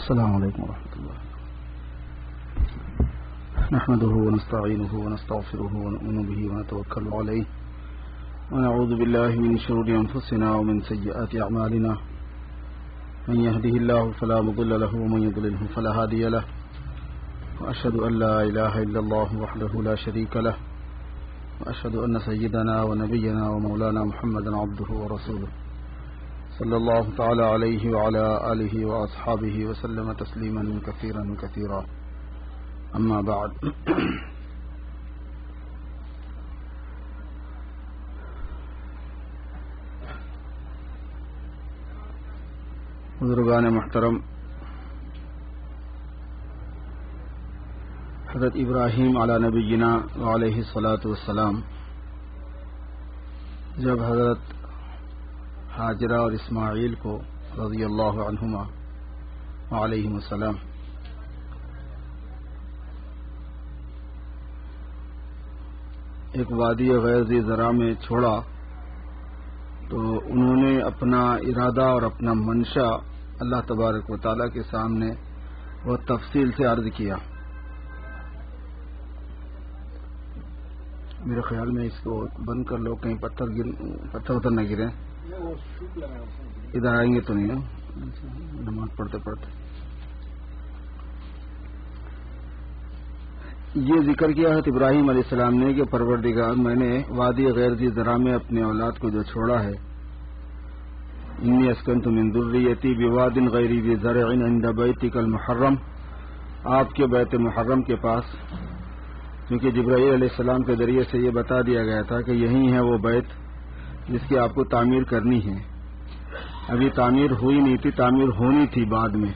السلام علیکم ورحمۃ اللہ نحمده ونستعینه ونستغفره ونؤمن به ونتوکل علیہ ونعوذ باللہ من شرور انفسنا ومن سیئات اعمالنا من يهده الله فلا مضل له ومن يضلله فلا هادي له واشهد ان لا اله الا الله وحده لا شريك له واشهد ان سيدنا ونبينا ومولانا محمدا عبده ورسوله صلی اللہ تعالی علیہ وعلى آلہ واصحابہ وسلم تسلیما کثیرا کثیرا اما بعد بزرگان محترم، حضرت ابراہیم علی نبینا وعلیہ الصلاۃ والسلام جب حضرت ہاجرہ اور اسماعیل کو رضی اللہ عنہما وعلیہم السلام ایک وادی غیر ذی زرع میں چھوڑا تو انہوں نے اپنا ارادہ اور اپنا منشا اللہ تبارک و تعالیٰ کے سامنے بہت تفصیل سے عرض کیا۔ میرے خیال میں اس کو بند کر لو، کہیں پتھر نہ گرے، ادھر آئیں گے تو نہیں نا نماز پڑھتے پڑھتے۔ یہ ذکر کیا حضرت ابراہیم علیہ السلام نے کہ پروردگار، میں نے وادی غیر ذی زرع میں اپنے اولاد کو جو چھوڑا ہے، انی اسکنت من ذریتی بواد غیر ذی زرع عند بیتک المحرم، آپ کے بیت محرم کے پاس، کیونکہ جبرائیل علیہ السلام کے ذریعے سے یہ بتا دیا گیا تھا کہ یہی ہے وہ بیت جس کی آپ کو تعمیر کرنی ہے۔ ابھی تعمیر ہوئی نہیں تھی، تعمیر ہونی تھی بعد میں،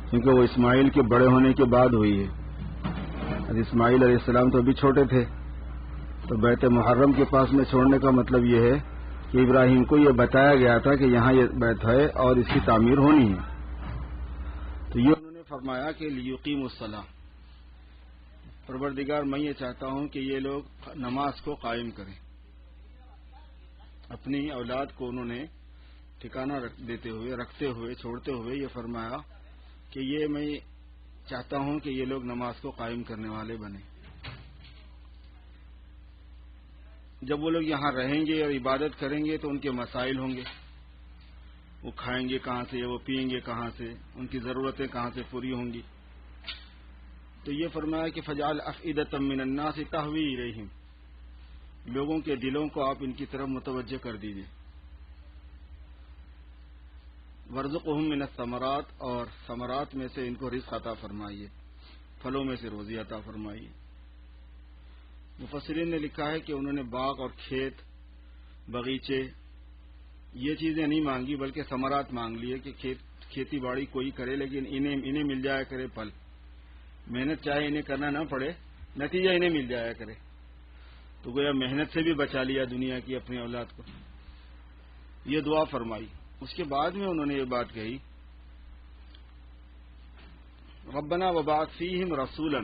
کیونکہ وہ اسماعیل کے بڑے ہونے کے بعد ہوئی ہے۔ اسماعیل علیہ السلام تو ابھی چھوٹے تھے، تو بیت محرم کے پاس میں چھوڑنے کا مطلب یہ ہے کہ ابراہیم کو یہ بتایا گیا تھا کہ یہاں یہ بیت ہے اور اس کی تعمیر ہونی ہے۔ تو یہ انہوں نے فرمایا کہ لیقیموا الصلاۃ، پروردگار میں یہ چاہتا ہوں کہ یہ لوگ نماز کو قائم کریں۔ اپنی اولاد کو انہوں نے ٹھکانہ رکھتے ہوئے چھوڑتے ہوئے یہ فرمایا کہ یہ میں چاہتا ہوں کہ یہ لوگ نماز کو قائم کرنے والے بنیں۔ جب وہ لوگ یہاں رہیں گے اور عبادت کریں گے تو ان کے مسائل ہوں گے، وہ کھائیں گے کہاں سے، وہ پئیں گے کہاں سے، ان کی ضرورتیں کہاں سے پوری ہوں گی۔ تو یہ فرمایا کہ فجعل افئدۃ من الناس تہوی الیہم، لوگوں کے دلوں کو آپ ان کی طرف متوجہ کر دیجیے۔ وارزقہم من الثمرات، اور ثمرات میں سے ان کو رزق عطا فرمائیے، پھلوں میں سے روزی عطا فرمائیے۔ مفسرین نے لکھا ہے کہ انہوں نے باغ اور کھیت، باغیچے، یہ چیزیں نہیں مانگی بلکہ ثمرات مانگ لیے کہ کھیتی باڑی کوئی کرے لیکن انہیں مل جایا کرے پھل، محنت چاہے انہیں کرنا نہ پڑے، نتیجہ انہیں مل جایا کرے۔ تو گویا محنت سے بھی بچا لیا دنیا کی اپنی اولاد کو، یہ دعا فرمائی۔ اس کے بعد میں انہوں نے یہ بات کہی، ربنا وبعث فیہم رسولا،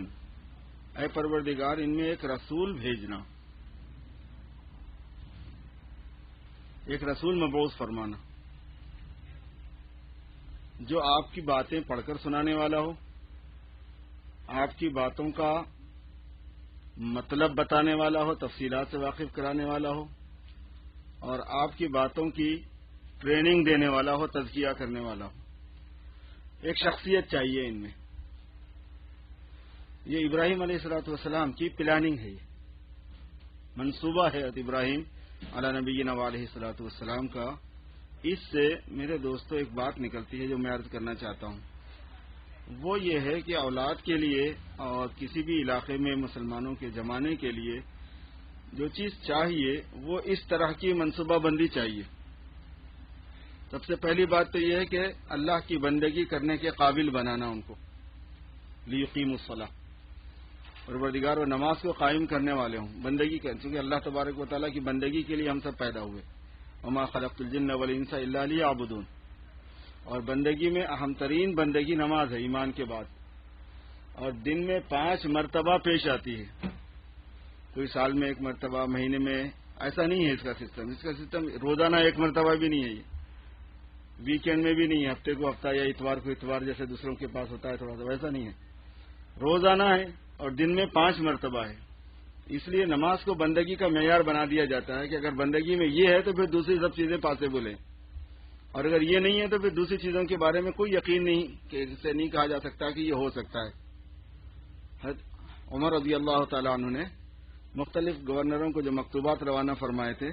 اے پروردگار ان میں ایک رسول بھیجنا، ایک رسول مبعوث فرمانا جو آپ کی باتیں پڑھ کر سنانے والا ہو، آپ کی باتوں کا مطلب بتانے والا ہو، تفصیلات سے واقف کرانے والا ہو، اور آپ کی باتوں کی ٹریننگ دینے والا ہو، تزکیہ کرنے والا ہو۔ ایک شخصیت چاہیے ان میں۔ یہ ابراہیم علیہ السلام کی پلاننگ ہے، یہ منصوبہ ہے ابراہیم علی نبینا علیہ الصلوۃ والسلام کا۔ اس سے میرے دوستو ایک بات نکلتی ہے جو میں عرض کرنا چاہتا ہوں، وہ یہ ہے کہ اولاد کے لیے اور کسی بھی علاقے میں مسلمانوں کے جمانے کے لیے جو چیز چاہیے وہ اس طرح کی منصوبہ بندی چاہیے۔ سب سے پہلی بات تو یہ ہے کہ اللہ کی بندگی کرنے کے قابل بنانا ان کو، لیقیموا الصلاۃ، پروردگار و نماز کو قائم کرنے والے ہوں، بندگی کریں، چونکہ اللہ تبارک و تعالیٰ کی بندگی کے لیے ہم سب پیدا ہوئے، وما خلقت الجن والانس الا لیعبدون، اور بندگی میں اہم ترین بندگی نماز ہے ایمان کے بعد، اور دن میں 5 مرتبہ پیش آتی ہے، کوئی سال میں 1 مرتبہ، مہینے میں، ایسا نہیں ہے اس کا سسٹم روزانہ 1 مرتبہ بھی نہیں ہے، یہ ویکینڈ میں بھی نہیں ہے، ہفتے کو ہفتہ یا اتوار کو اتوار جیسے دوسروں کے پاس ہوتا ہے تھوڑا سا، ویسا نہیں ہے، روزانہ ہے اور دن میں 5 مرتبہ ہے۔ اس لیے نماز کو بندگی کا معیار بنا دیا جاتا ہے کہ اگر بندگی میں یہ ہے تو پھر دوسری سب چیزیں پاسبل ہیں، اور اگر یہ نہیں ہے تو پھر دوسری چیزوں کے بارے میں کوئی یقین نہیں کہ اس سے نہیں کہا جا سکتا کہ یہ ہو سکتا ہے۔ حضرت عمر رضی اللہ تعالیٰ عنہ نے مختلف گورنروں کو جو مکتوبات روانہ فرمائے تھے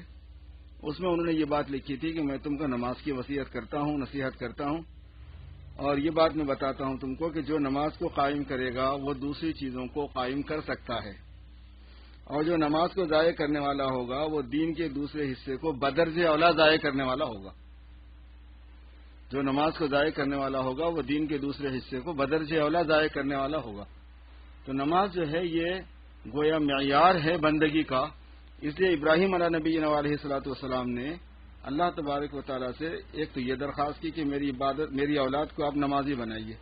اس میں انہوں نے یہ بات لکھی تھی کہ میں تم کو نماز کی وصیت کرتا ہوں، نصیحت کرتا ہوں، اور یہ بات میں بتاتا ہوں تم کو کہ جو نماز کو قائم کرے گا وہ دوسری چیزوں کو قائم کر سکتا ہے، اور جو نماز کو ضائع کرنے والا ہوگا وہ دین کے دوسرے حصے کو بدرجہ اولا ضائع کرنے والا ہوگا۔ جو نماز کو ضائع کرنے والا ہوگا وہ دین کے دوسرے حصے کو بدرجہ اولا ضائع کرنے والا ہوگا۔ تو نماز جو ہے یہ گویا معیار ہے بندگی کا، اس لیے ابراہیم علیہ نبی علیہ الصلوۃ والسلام نے اللہ تبارک و تعالیٰ سے ایک تو یہ درخواست کی کہ میری اولاد کو آپ نمازی بنائیے،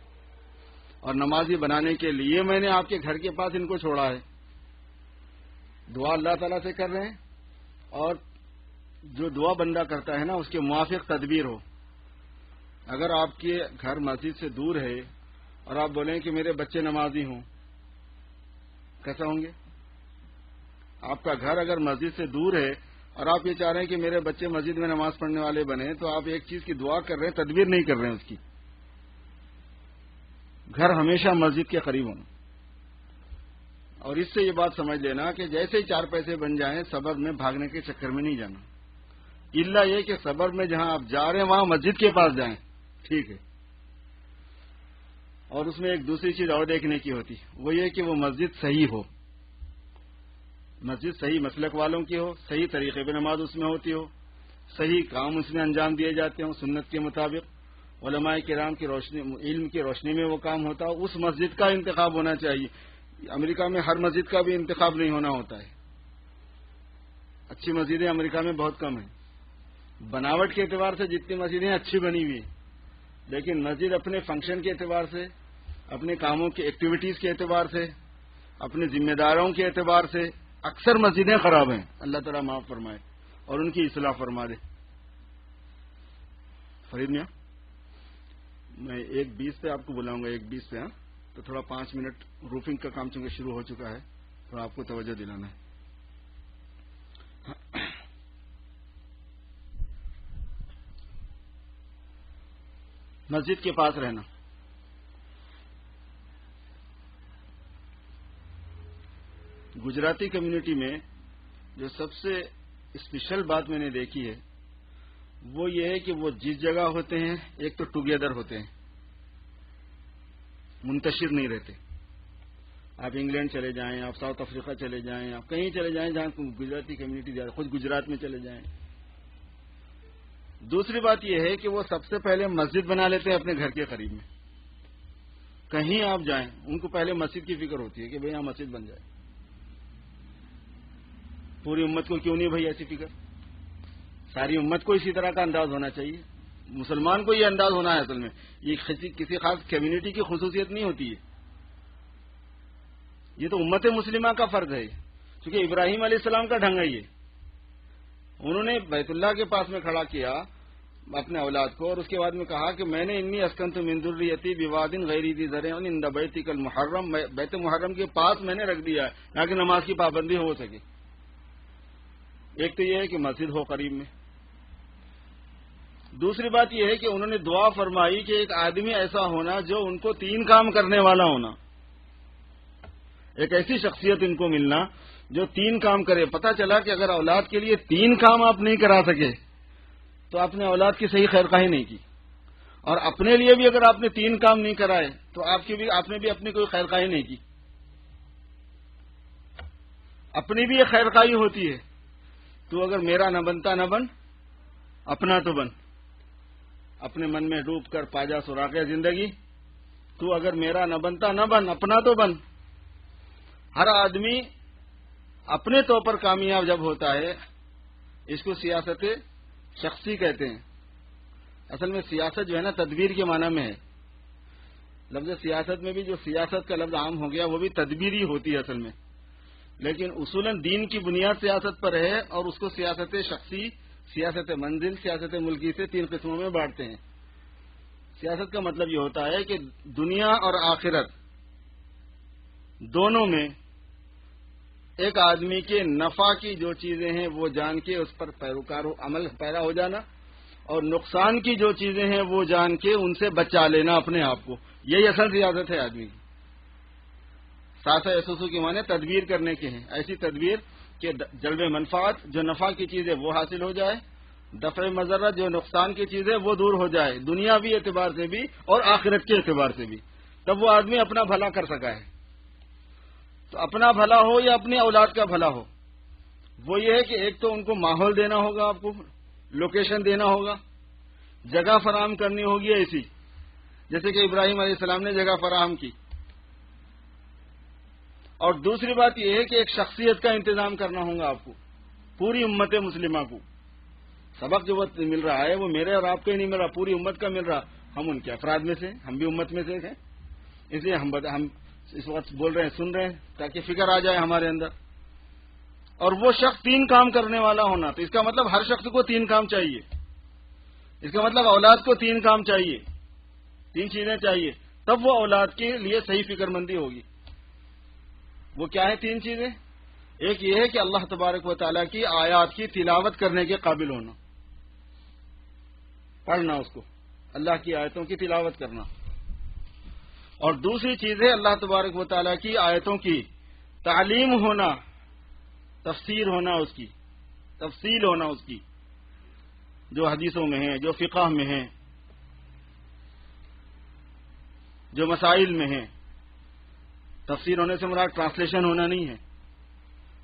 اور نمازی بنانے کے لیے میں نے آپ کے گھر کے پاس ان کو چھوڑا ہے۔ دعا اللہ تعالیٰ سے کر رہے ہیں، اور جو دعا بندہ کرتا ہے نا اس کے موافق تدبیر ہو۔ اگر آپ کے گھر مسجد سے دور ہے اور آپ بولیں کہ میرے بچے نمازی ہوں، کیسا ہوں گے؟ آپ کا گھر اگر مسجد سے دور ہے اور آپ یہ چاہ رہے ہیں کہ میرے بچے مسجد میں نماز پڑھنے والے بنے، تو آپ ایک چیز کی دعا کر رہے ہیں، تدبیر نہیں کر رہے ہیں اس کی۔ گھر ہمیشہ مسجد کے قریب ہونا، اور اس سے یہ بات سمجھ لینا کہ جیسے ہی 4 پیسے بن جائیں سبب میں بھاگنے کے چکر میں نہیں جانا، الا یہ کہ سبب میں جہاں آپ جا رہے ہیں وہاں مسجد کے پاس جائیں، ٹھیک ہے۔ اور اس میں ایک دوسری چیز اور دیکھنے کی ہوتی، وہ یہ کہ وہ مسجد صحیح ہو، مسجد صحیح مسلک والوں کی ہو، صحیح طریقے پہ نماز اس میں ہوتی ہو، صحیح کام اس میں انجام دیے جاتے ہوں سنت کے مطابق، علماء کرام کی روشنی، علم کی روشنی میں وہ کام ہوتا ہو، اس مسجد کا انتخاب ہونا چاہیے۔ امریکہ میں ہر مسجد کا بھی انتخاب نہیں ہونا ہوتا ہے، اچھی مسجدیں امریکہ میں بہت کم ہیں، بناوٹ کے اعتبار سے جتنی مسجدیں اچھی بنی ہوئی ہیں، لیکن مسجد اپنے فنکشن کے اعتبار سے، اپنے کاموں کی ایکٹیویٹیز کے اعتبار سے، اپنے ذمہ داروں کے اعتبار سے اکثر مسجدیں خراب ہیں۔ اللہ تعالیٰ معاف فرمائے اور ان کی اصلاح فرما دے۔ فرید میاں، میں 1:20 پہ آپ کو بلاؤں گا، 1:20 پہ، ہاں، تو تھوڑا 5 منٹ روفنگ کا کام چونکہ شروع ہو چکا ہے تو آپ کو توجہ دلانا ہے۔ مسجد کے پاس رہنا، گجراتی کمیونٹی میں جو سب سے اسپیشل بات میں نے دیکھی ہے وہ یہ ہے کہ وہ جس جگہ ہوتے ہیں ایک تو ٹوگیدر ہوتے ہیں، منتشر نہیں رہتے۔ آپ انگلینڈ چلے جائیں، آپ ساؤتھ افریقہ چلے جائیں، آپ کہیں چلے جائیں جہاں گجراتی کمیونٹی زیادہ، خود گجرات میں چلے جائیں۔ دوسری بات یہ ہے کہ وہ سب سے پہلے مسجد بنا لیتے ہیں اپنے گھر کے قریب میں، کہیں آپ جائیں ان کو پہلے مسجد کی فکر ہوتی ہے کہ بھئی یہاں مسجد بن جائے۔ پوری امت کو کیوں نہیں بھائی ایسی فکر؟ ساری امت کو اسی طرح کا انداز ہونا چاہیے، مسلمان کو یہ انداز ہونا ہے۔ اصل میں یہ کسی خاص کمیونٹی کی خصوصیت نہیں ہوتی ہے، یہ تو امت مسلمہ کا فرض ہے، کیونکہ ابراہیم علیہ السلام کا ڈھنگ ہے یہ۔ انہوں نے بیت اللہ کے پاس میں کھڑا کیا اپنے اولاد کو، اور اس کے بعد میں کہا کہ میں نے انی اسکنت من ذریتی بواد غیر ذی زرع عند بیتک المحرم، بیت محرم کے پاس میں نے رکھ دیا ہے تاکہ نماز کی پابندی ہو سکے۔ ایک تو یہ ہے کہ مسجد ہو قریب میں، دوسری بات یہ ہے کہ انہوں نے دعا فرمائی کہ ایک آدمی ایسا ہونا جو ان کو 3 کام کرنے والا ہونا، ایک ایسی شخصیت ان کو ملنا جو 3 کام کرے۔ پتہ چلا کہ اگر اولاد کے لیے 3 کام آپ نہیں کرا سکے تو آپ نے اولاد کی صحیح خیرخواہی نہیں کی، اور اپنے لیے بھی اگر آپ نے 3 کام نہیں کرائے تو آپ نے بھی اپنی کوئی خیرخواہی نہیں کی۔ اپنی بھی ایک خیرخواہی ہوتی ہے، تو اگر میرا نہ بنتا نہ بن، اپنا تو بن، اپنے من میں ڈوب کر پاجا سراغ زندگی، تو اگر میرا نہ بنتا نہ بن، اپنا تو بن۔ ہر آدمی اپنے طور پر کامیاب جب ہوتا ہے، اس کو سیاست شخصی کہتے ہیں۔ اصل میں سیاست جو ہے نا تدبیر کے معنی میں ہے، لفظ سیاست میں بھی جو سیاست کا لفظ عام ہو گیا وہ بھی تدبیری ہوتی ہے اصل میں، لیکن اصولاً دین کی بنیاد سیاست پر ہے، اور اس کو سیاست شخصی، سیاست منزل، سیاست ملکی سے 3 قسموں میں بانٹتے ہیں۔ سیاست کا مطلب یہ ہوتا ہے کہ دنیا اور آخرت دونوں میں ایک آدمی کے نفع کی جو چیزیں ہیں وہ جان کے اس پر پیروکار عمل پیرا ہو جانا، اور نقصان کی جو چیزیں ہیں وہ جان کے ان سے بچا لینا اپنے آپ کو. یہی اصل سیاست ہے آدمی کی. ساسا یسوسو کی معنی تدبیر کرنے کے ہیں، ایسی تدبیر کہ جلب منفعت جو نفع کی چیز ہے وہ حاصل ہو جائے، دفع مضرت جو نقصان کی چیز ہے وہ دور ہو جائے، دنیاوی اعتبار سے بھی اور آخرت کے اعتبار سے بھی. تب وہ آدمی اپنا بھلا کر سکا ہے. تو اپنا بھلا ہو یا اپنی اولاد کا بھلا ہو، وہ یہ ہے کہ ایک تو ان کو ماحول دینا ہوگا، آپ کو لوکیشن دینا ہوگا، جگہ فراہم کرنی ہوگی ایسی جیسے کہ ابراہیم علیہ السلام نے جگہ فراہم کی. اور دوسری بات یہ ہے کہ ایک شخصیت کا انتظام کرنا ہوگا آپ کو، پوری امت مسلمہ کو. سبق جو وقت مل رہا ہے وہ میرے اور آپ کو ہی نہیں مل رہا، پوری امت کا مل رہا. ہم ان کے افراد میں سے، ہم بھی امت میں سے ہیں، اس لیے ہم اس وقت بول رہے ہیں، سن رہے ہیں تاکہ فکر آ جائے ہمارے اندر. اور وہ شخص 3 کام کرنے والا ہونا، تو اس کا مطلب ہر شخص کو 3 کام چاہیے. اس کا مطلب اولاد کو 3 کام چاہیے، 3 چیزیں چاہیے، تب وہ اولاد کے لیے صحیح فکر مندی ہوگی. وہ کیا ہے 3 چیزیں؟ ایک یہ ہے کہ اللہ تبارک و تعالیٰ کی آیات کی تلاوت کرنے کے قابل ہونا، پڑھنا اس کو، اللہ کی آیتوں کی تلاوت کرنا. اور دوسری چیز ہے اللہ تبارک و تعالیٰ کی آیتوں کی تعلیم ہونا، تفسیر ہونا، اس کی تفصیل ہونا، اس کی جو حدیثوں میں ہیں، جو فقہ میں ہیں، جو مسائل میں ہیں. تفسیر ہونے سے مراد ٹرانسلیشن ہونا نہیں ہے،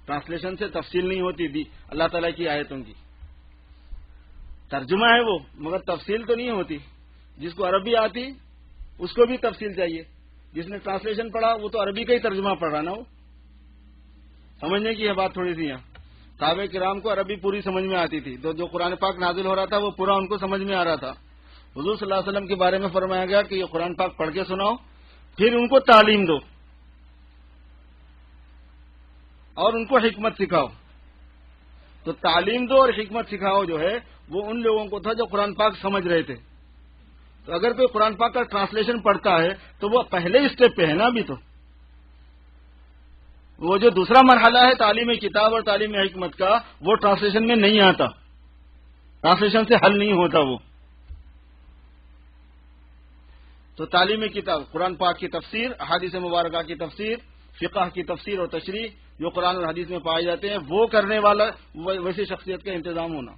ٹرانسلیشن سے تفصیل نہیں ہوتی دی اللہ تعالیٰ کی آیتوں کی. ترجمہ ہے وہ، مگر تفصیل تو نہیں ہوتی. جس کو عربی آتی اس کو بھی تفصیل چاہیے، جس نے ٹرانسلیشن پڑھا وہ تو عربی کا ہی ترجمہ پڑھ رہا نا. وہ سمجھنے کی ہے بات تھوڑی سی. یہاں صحابہ کرام کو عربی پوری سمجھ میں آتی تھی، جو قرآن پاک نازل ہو رہا تھا وہ پورا ان کو سمجھ میں آ رہا تھا. حضور صلی اللہ علیہ وسلم کے بارے میں فرمایا گیا کہ یہ قرآن پاک پڑھ کے سناؤ، پھر ان کو تعلیم دو اور ان کو حکمت سکھاؤ. تو تعلیم دو اور حکمت سکھاؤ جو ہے وہ ان لوگوں کو تھا جو قرآن پاک سمجھ رہے تھے. تو اگر کوئی قرآن پاک کا ٹرانسلیشن پڑھتا ہے تو وہ پہلے اسٹیپ پہ ہے نا. ابھی تو وہ جو دوسرا مرحلہ ہے تعلیم کتاب اور تعلیم حکمت کا، وہ ٹرانسلیشن میں نہیں آتا، ٹرانسلیشن سے حل نہیں ہوتا وہ. تو تعلیم کتاب، قرآن پاک کی تفسیر، احادیث مبارکہ کی تفسیر، فقہ کی تفسیر اور تشریح جو قرآن اور حدیث میں پائے جاتے ہیں، وہ کرنے والا ویسی شخصیت کا انتظام ہونا.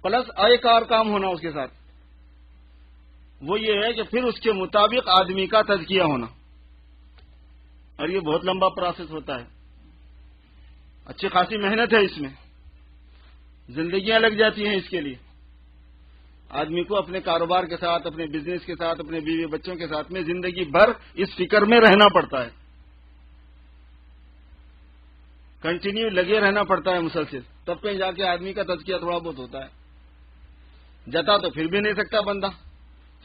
پلس ایک اور کام ہونا اس کے ساتھ، وہ یہ ہے کہ پھر اس کے مطابق آدمی کا تزکیہ ہونا. اور یہ بہت لمبا پروسیس ہوتا ہے، اچھی خاصی محنت ہے اس میں، زندگیاں لگ جاتی ہیں اس کے لیے. آدمی کو اپنے کاروبار کے ساتھ، اپنے بزنس کے ساتھ، اپنے بیوی بچوں کے ساتھ میں زندگی بھر اس فکر میں رہنا پڑتا ہے، کنٹینیو لگے رہنا پڑتا ہے مسلسل. تب کہیں جا کے آدمی کا تزکیہ تھوڑا بہت ہوتا ہے. جتا تو پھر بھی نہیں سکتا بندہ،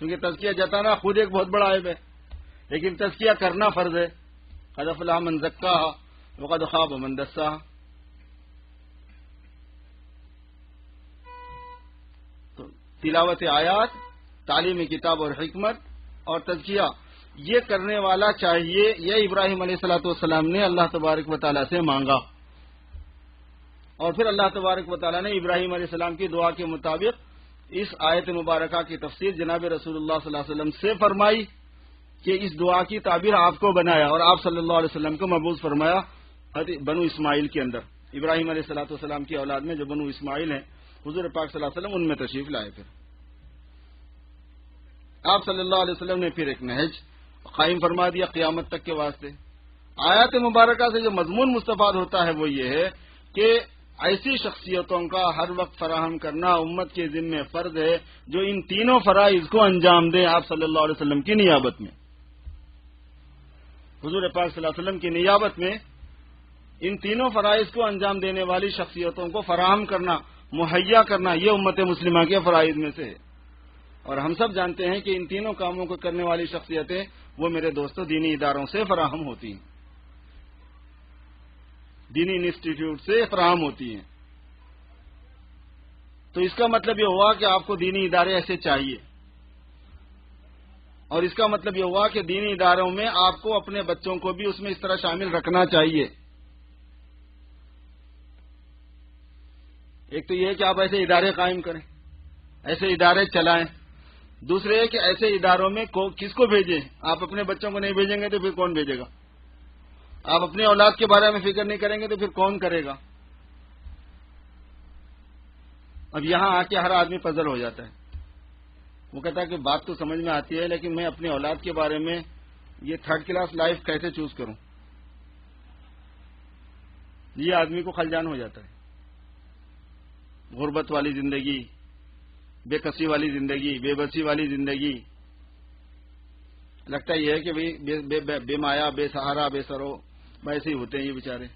کیونکہ تزکیہ جتانا خود ایک بہت بڑا عیب ہے، لیکن تزکیہ کرنا فرض ہے. قد افلح من زکاها وقد خاب من دساها. تو تلاوت آیات، تعلیم کتاب اور حکمت اور تزکیہ یہ کرنے والا چاہیے. یہ ابراہیم علیہ الصلوۃ والسلام نے اللہ تبارک و تعالیٰ سے مانگا، اور پھر اللہ تبارک و تعالیٰ نے ابراہیم علیہ السلام کی دعا کے مطابق اس آیت مبارکہ کی تفسیر جناب رسول اللہ صلی اللہ علیہ وسلم سے فرمائی کہ اس دعا کی تعبیر آپ کو بنایا، اور آپ صلی اللہ علیہ وسلم کو مبعوث فرمایا بنو اسماعیل کے اندر. ابراہیم علیہ الصلوۃ والسلام کی اولاد میں جو بنو اسماعیل ہیں، حضور پاک صلی اللہ علیہ وسلم ان میں تشریف لائے. پھر آپ صلی اللہ علیہ وسلم نے پھر ایک نہج قائم فرما دیا قیامت تک کے واسطے. آیات مبارکہ سے جو مضمون مستفاد ہوتا ہے وہ یہ ہے کہ ایسی شخصیتوں کا ہر وقت فراہم کرنا امت کے ذمہ فرض ہے جو ان تینوں فرائض کو انجام دیں آپ صلی اللہ علیہ وسلم کی نیابت میں. حضور پاک صلی اللہ علیہ وسلم کی نیابت میں ان تینوں فرائض کو انجام دینے والی شخصیتوں کو فراہم کرنا، مہیا کرنا، یہ امت مسلمہ کے فرائض میں سے ہے. اور ہم سب جانتے ہیں کہ ان تینوں کاموں کو کرنے والی شخصیتیں وہ میرے دوستوں دینی اداروں سے فراہم ہوتی ہیں، دینی انسٹیٹیوٹ سے فراہم ہوتی ہیں. تو اس کا مطلب یہ ہوا کہ آپ کو دینی ادارے ایسے چاہیے. اور اس کا مطلب یہ ہوا کہ دینی اداروں میں آپ کو اپنے بچوں کو بھی اس میں اس طرح شامل رکھنا چاہیے. ایک تو یہ ہے کہ آپ ایسے ادارے قائم کریں، ایسے ادارے چلائیں. دوسرے ہے کہ ایسے اداروں میں کس کو بھیجیں؟ آپ اپنے بچوں کو نہیں بھیجیں گے تو پھر کون بھیجے گا؟ آپ اپنی اولاد کے بارے میں فکر نہیں کریں گے تو پھر کون کرے گا؟ اب یہاں آ کے ہر آدمی پزل ہو جاتا ہے. وہ کہتا ہے کہ بات تو سمجھ میں آتی ہے لیکن میں اپنی اولاد کے بارے میں یہ تھرڈ کلاس لائف کیسے چوز کروں؟ یہ آدمی کو خلجان ہو جاتا ہے. غربت والی زندگی، بے کسی والی زندگی، بے بسی والی زندگی. لگتا یہ ہے کہ بے مایا، بے سہارا، بے سرو ویسے ہی ہوتے ہیں یہ بیچارے.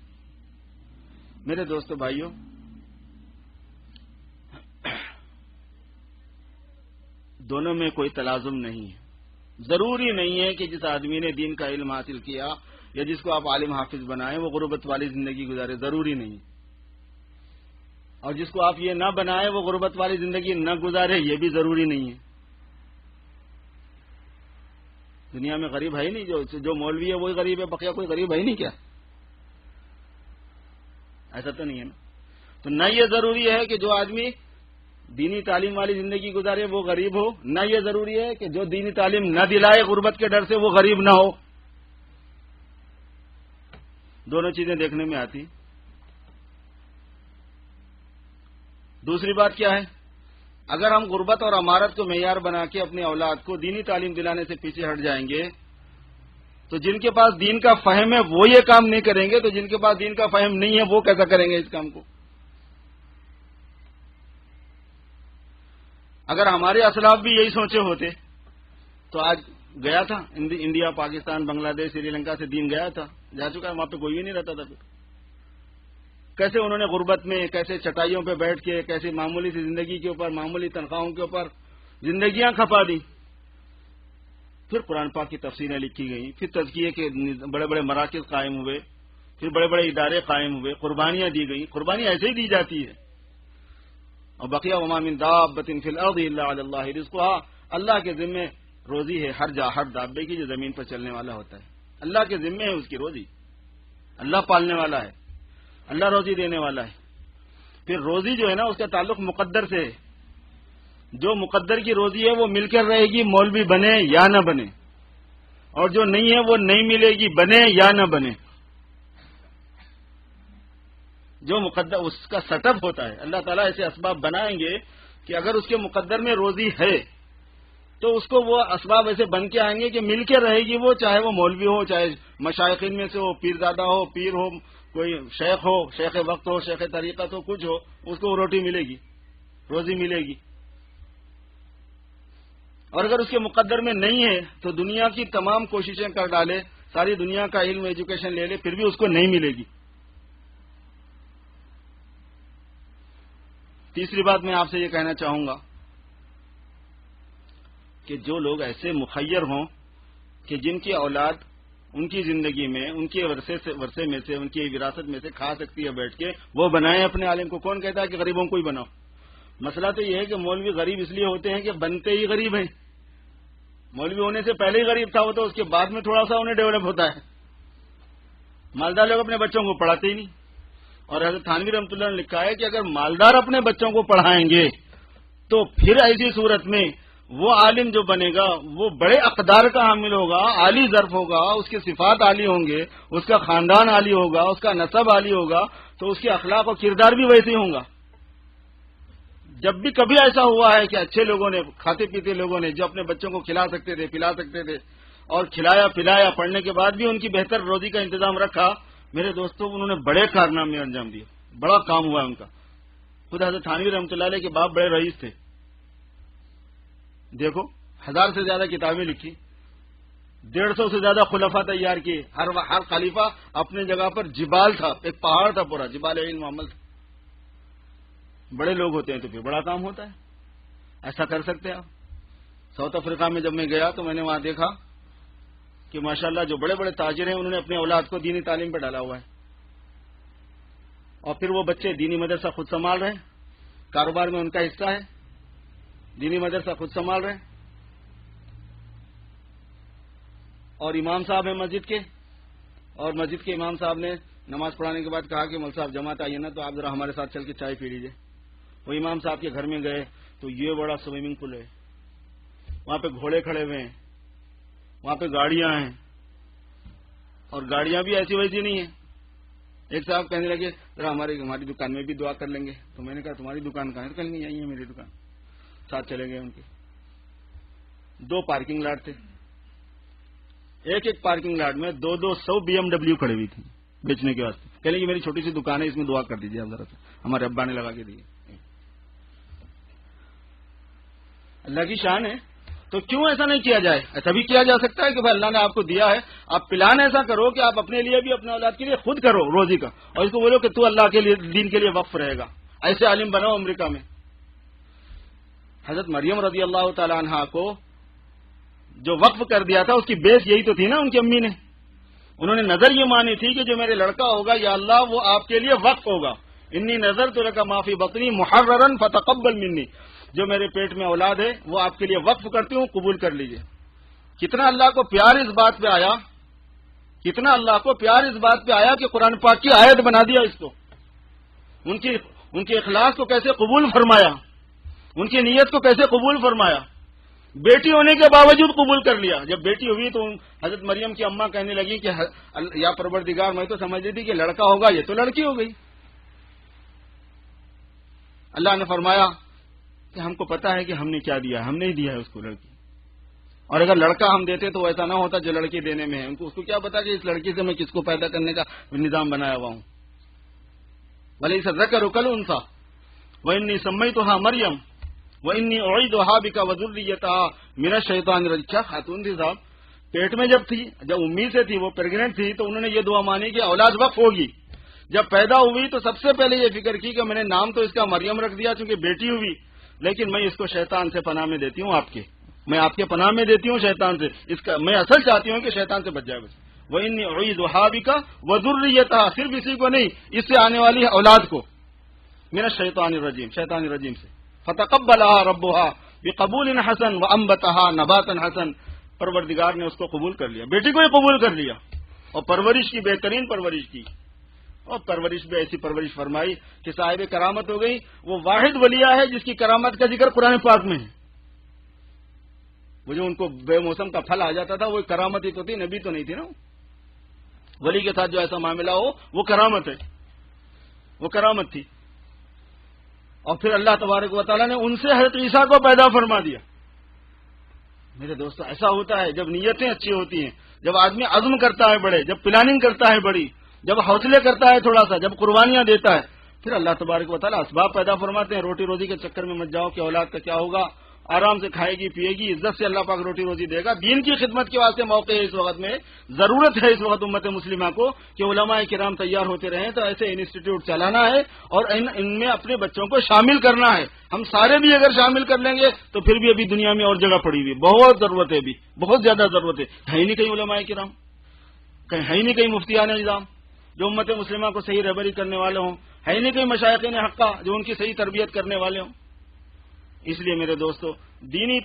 میرے دوستو بھائیوں، دونوں میں کوئی تلازم نہیں ہے. ضروری نہیں ہے کہ جس آدمی نے دین کا علم حاصل کیا یا جس کو آپ عالم حافظ بنائیں وہ غربت والی زندگی گزارے، ضروری نہیں. اور جس کو آپ یہ نہ بنائیں وہ غربت والی زندگی نہ گزارے، یہ بھی ضروری نہیں ہے. دنیا میں غریب ہے ہی نہیں، جو مولوی ہے وہی غریب ہے، بقیہ کوئی غریب ہے ہی نہیں کیا؟ ایسا تو نہیں ہے نا. تو نہ یہ ضروری ہے کہ جو آدمی دینی تعلیم والی زندگی گزارے وہ غریب ہو، نہ یہ ضروری ہے کہ جو دینی تعلیم نہ دلائے غربت کے ڈر سے وہ غریب نہ ہو. دونوں چیزیں دیکھنے میں آتی. دوسری بات کیا ہے؟ اگر ہم غربت اور امارت کو معیار بنا کے اپنی اولاد کو دینی تعلیم دلانے سے پیچھے ہٹ جائیں گے تو جن کے پاس دین کا فہم ہے وہ یہ کام نہیں کریں گے، تو جن کے پاس دین کا فہم نہیں ہے وہ کیسا کریں گے اس کام کو؟ اگر ہمارے اسلاف بھی یہی سوچے ہوتے تو آج گیا تھا انڈیا، پاکستان، بنگلہ دیش، سری لنکا سے دین گیا تھا، جا چکا ہے، وہاں پہ کوئی بھی نہیں رہتا تھا. پھر کیسے انہوں نے غربت میں، کیسے چٹائیوں پہ بیٹھ کے، کیسے معمولی سی زندگی کے اوپر، معمولی تنخواہوں کے اوپر زندگیاں کھپا دی. پھر قرآن پاک کی تفسیریں لکھی گئیں، پھر تزکیے کے بڑے بڑے مراکز قائم ہوئے، پھر بڑے بڑے ادارے قائم ہوئے، قربانیاں دی گئیں. قربانی ایسے ہی دی جاتی ہے. اور بقیہ وما من دابۃ فی الارض الا علی اللہ رزقها، اللہ کے ذمے روزی ہے ہر دابے کی جو زمین پر چلنے والا ہوتا ہے. اللہ کے ذمے ہے اس کی روزی. اللہ پالنے والا ہے، اللہ روزی دینے والا ہے. پھر روزی جو ہے نا اس کا تعلق مقدر سے ہے. جو مقدر کی روزی ہے وہ مل کر رہے گی، مولوی بنے یا نہ بنے، اور جو نہیں ہے وہ نہیں ملے گی، بنے یا نہ بنے. جو مقدر اس کا سیٹ اپ ہوتا ہے، اللہ تعالیٰ ایسے اسباب بنائیں گے کہ اگر اس کے مقدر میں روزی ہے تو اس کو وہ اسباب ایسے بن کے آئیں گے کہ مل کے رہے گی وہ، چاہے وہ مولوی ہو، چاہے مشائخین میں سے ہو، پیرزادہ ہو، پیر ہو، کوئی شیخ ہو، شیخ وقت ہو، شیخ طریقت ہو، کچھ ہو، اس کو روٹی ملے گی، روزی ملے گی. اور اگر اس کے مقدر میں نہیں ہے تو دنیا کی تمام کوششیں کر ڈالے، ساری دنیا کا علم ایجوکیشن لے لے، پھر بھی اس کو نہیں ملے گی. تیسری بات میں آپ سے یہ کہنا چاہوں گا کہ جو لوگ ایسے مخیر ہوں کہ جن کی اولاد ان کی زندگی میں، ان کے ورثے میں سے، ان کی وراثت میں سے کھا سکتی ہے بیٹھ کے، وہ بنائیں اپنے عالم کو. کون کہتا ہے کہ غریبوں کو ہی بناؤ؟ مسئلہ تو یہ ہے کہ مولوی غریب اس لیے ہوتے ہیں کہ بنتے ہی غریب ہیں. مولوی ہونے سے پہلے ہی غریب تھا وہ، تو اس کے بعد میں تھوڑا سا انہیں ڈیولپ ہوتا ہے. مالدار لوگ اپنے بچوں کو پڑھاتے ہی نہیں. اور حضرت تھانوی رحمۃ اللہ نے لکھا ہے کہ اگر مالدار اپنے بچوں کو پڑھائیں گے تو پھر ایسی صورت میں وہ عالم جو بنے گا وہ بڑے اقدار کا حامل ہوگا، عالی ظرف ہوگا، اس کے صفات عالی ہوں گے، اس کا خاندان عالی ہوگا، اس کا نسب عالی ہوگا، تو اس کے اخلاق اور کردار بھی ویسے ہی ہوں گا. جب بھی کبھی ایسا ہوا ہے کہ اچھے لوگوں نے، کھاتے پیتے لوگوں نے جو اپنے بچوں کو کھلا سکتے تھے، پلا سکتے تھے، اور کھلایا پلایا، پڑھنے کے بعد بھی ان کی بہتر روزی کا انتظام رکھا، میرے دوستوں انہوں نے بڑے کارنامے انجام دیے، بڑا کام ہوا ہے ان کا. خود حضرت تھانوی رحمۃ اللہ علیہ کے باپ بڑے رئیس تھے. دیکھو 1000 سے زیادہ کتابیں لکھی، 150 سے زیادہ خلفاء تیار کیے، ہر خلیفہ اپنے جگہ پر جبال تھا، ایک پہاڑ تھا پورا، جبال علم عمل تھا. بڑے لوگ ہوتے ہیں تو پھر بڑا کام ہوتا ہے. ایسا کر سکتے ہیں آپ. ساؤتھ افریقہ میں جب میں گیا تو میں نے وہاں دیکھا کہ ماشاءاللہ جو بڑے بڑے تاجر ہیں انہوں نے اپنے اولاد کو دینی تعلیم پہ ڈالا ہوا ہے، اور پھر وہ بچے دینی مدرسہ خود سنبھال رہے ہیں، کاروبار میں ان کا حصہ ہے، دینی مدرسہ خود سنبھال رہے ہیں. اور امام صاحب ہیں مسجد کے، اور مسجد کے امام صاحب نے نماز پڑھانے کے بعد کہا کہ مول صاحب جماعت آئیے نا، تو آپ ذرا ہمارے ساتھ چل کے چائے پی لیجیے۔ وہ امام صاحب کے گھر میں گئے تو یہ بڑا سوئمنگ پول ہے، وہاں پہ گھوڑے کھڑے ہوئے ہیں، وہاں پہ گاڑیاں ہیں، اور گاڑیاں بھی ایسی ویسی نہیں ہیں۔ ایک صاحب کہنے لگے ذرا ہماری دکان میں بھی دعا کر لیں گے، تو میں نے کہا تمہاری دکان کہاں ہے؟ کہیں گے یہی ہے میری دکان۔ ساتھ چلے گئے ان کے۔ 2 پارکنگ لاٹ تھے، ایک پارکنگ لاٹ میں 200 BMW کھڑی ہوئی تھی بیچنے کے واسطے۔ کہہ لیں کہ میری چھوٹی سی دکان ہے، اس میں دعا کر دیجیے آپ ذرا سے، ہمارے ابا نے لگا کے دی۔ اللہ کی شان ہے، تو کیوں ایسا نہیں کیا جائے؟ ایسا بھی کیا جا سکتا ہے کہ بھائی اللہ نے آپ کو دیا ہے، آپ پلان ایسا کرو کہ آپ اپنے لیے بھی اپنے اولاد کے لیے خود کرو روزی کا، اور اس کو بولو کہ تو اللہ کے لیے دین کے لیے وقف رہے گا۔ ایسے عالم بناؤ امریکہ میں۔ حضرت مریم رضی اللہ تعالی عنہا کو جو وقف کر دیا تھا اس کی بیس یہی تو تھی نا، ان کی امی نے، انہوں نے نظر یہ مانی تھی کہ جو میرے لڑکا ہوگا یا اللہ وہ آپ کے لیے وقف ہوگا۔ انی نظر تو لک ما فی بطنی محررا فتقبل منی، جو میرے پیٹ میں اولاد ہے وہ آپ کے لیے وقف کرتی ہوں، قبول کر لیجئے۔ کتنا اللہ کو پیار اس بات پہ آیا، کتنا اللہ کو پیار اس بات پہ آیا کہ قرآن پاک کی آیت بنا دیا اس کو۔ ان کے اخلاص کو کیسے قبول فرمایا، ان کی نیت کو کیسے قبول فرمایا، بیٹی ہونے کے باوجود قبول کر لیا۔ جب بیٹی ہوئی تو حضرت مریم کی اماں کہنے لگی کہ یا پروردگار، میں تو سمجھ رہی تھی کہ لڑکا ہوگا، یہ تو لڑکی ہو گئی۔ اللہ نے فرمایا کہ ہم کو پتا ہے کہ ہم نے کیا دیا، ہم نہیں دیا ہے اس کو لڑکی، اور اگر لڑکا ہم دیتے تو ایسا نہ ہوتا جو لڑکی دینے میں ہے۔ اس کو کیا پتا کہ اس لڑکی سے میں کس کو پیدا کرنے کا نظام بنایا ہوا ہوں۔ وَلَيْسَ الذَّكَرُ كَالْأُنثَىٰ وَإِنِّي سَمَّيْتُهَا مَرْيَمَ وَإِنِّي أُعِيذُهَا بِكَ وَذُرِّيَّتَهَا مِنَ الشَّيْطَانِ الرَّجِيمِ۔ کیا خاتون تھی صاحب، پیٹ میں جب تھی، جب امی سے تھی، وہ پریگننٹ تھی، تو انہوں نے یہ دعا مانی کہ اولاد وقف ہوگی۔ جب پیدا ہوئی تو سب سے پہلے یہ فکر کی کہ میں نے نام تو اس کا مریم رکھ دیا چونکہ بیٹی ہوئی، لیکن میں اس کو شیطان سے پناہ میں دیتی ہوں، میں آپ کے پناہ میں دیتی ہوں شیطان سے، میں اصل چاہتی ہوں کہ شیطان سے بچ جائے بس۔ وَإِنِّي أُعِيذُهَا بِكَ وَذُرِّيَّتَهَا، صرف اسی کو نہیں، اس سے آنے والی اولاد کو، من الشیطان الرجیم، شیطان رجیم سے۔ فَتَقَبَّلَهَا رَبُّهَا بِقَبُولٍ حَسَنٍ وَأَنبَتَهَا نَبَاتًا حَسَنًا، پروردگار نے اس کو قبول کر لیا، بیٹی کو ہی قبول کر لیا، اور پرورش کی، بہترین پرورش کی، اور پرورش بھی ایسی پرورش فرمائی کہ صاحب کرامت ہو گئی۔ وہ واحد ولیہ ہے جس کی کرامت کا ذکر قرآن پاک میں ہے۔ وہ جو ان کو بے موسم کا پھل آ جاتا تھا وہ کرامت ہی تو تھی، نبی تو نہیں تھی نا۔ ولی کے ساتھ جو ایسا معاملہ ہو وہ کرامت ہے، وہ کرامت تھی۔ اور پھر اللہ تبارک و تعالیٰ نے ان سے حضرت عیسیٰ کو پیدا فرما دیا۔ میرے دوستو، ایسا ہوتا ہے جب نیتیں اچھی ہوتی ہیں، جب آدمی عزم کرتا ہے بڑے، جب پلاننگ کرتا ہے بڑی، جب حوصلے کرتا ہے تھوڑا سا، جب قربانیاں دیتا ہے، پھر اللہ تبارک و تعالیٰ اسباب پیدا فرماتے ہیں۔ روٹی روزی کے چکر میں مت جاؤ کہ اولاد کا کیا ہوگا، آرام سے کھائے گی پیے گی، عزت سے اللہ پاک روٹی روزی دے گا۔ دین کی خدمت کے واسطے موقع ہے اس وقت میں، ضرورت ہے اس وقت امت مسلمہ کو کہ علماء کرام تیار ہوتے رہیں، تو ایسے انسٹیٹیوٹ چلانا ہے اور ان میں اپنے بچوں کو شامل کرنا ہے۔ ہم سارے بھی اگر شامل کر لیں گے تو پھر بھی ابھی دنیا میں اور جگہ پڑی ہوئی، بہت ضرورت ہے، بھی بہت زیادہ ضرورت ہے ہی نہیں کہیں علماء کرام، کہیں ہے ہی نہیں کہیں مفتیان نظام جو امت مسلمہ کو صحیح رہبری کرنے والے ہوں، ہے ہی نہیں کہیں مشائخین حقہ جو ان کی صحیح تربیت کرنے والے ہوں۔ اس لیے میرے دوستو، دینی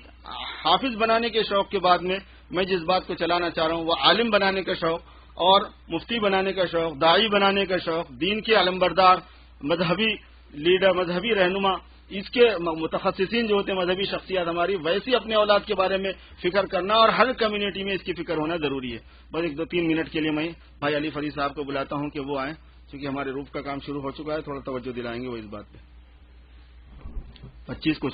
حافظ بنانے کے شوق کے بعد میں جس بات کو چلانا چاہ رہا ہوں وہ عالم بنانے کا شوق اور مفتی بنانے کا شوق، داعی بنانے کا شوق، دین کے علمبردار، مذہبی لیڈر، مذہبی رہنما، اس کے متخصصین جو ہوتے ہیں مذہبی شخصیات ہماری، ویسی اپنے اولاد کے بارے میں فکر کرنا اور ہر کمیونٹی میں اس کی فکر ہونا ضروری ہے۔ بس 1-2-3 منٹ کے لیے میں بھائی علی فرید صاحب کو بلاتا ہوں کہ وہ آئیں، کیونکہ ہمارے روف کا کام شروع ہو چکا ہے، تھوڑا توجہ دلائیں گے وہ اس بات پہ۔ 25 کو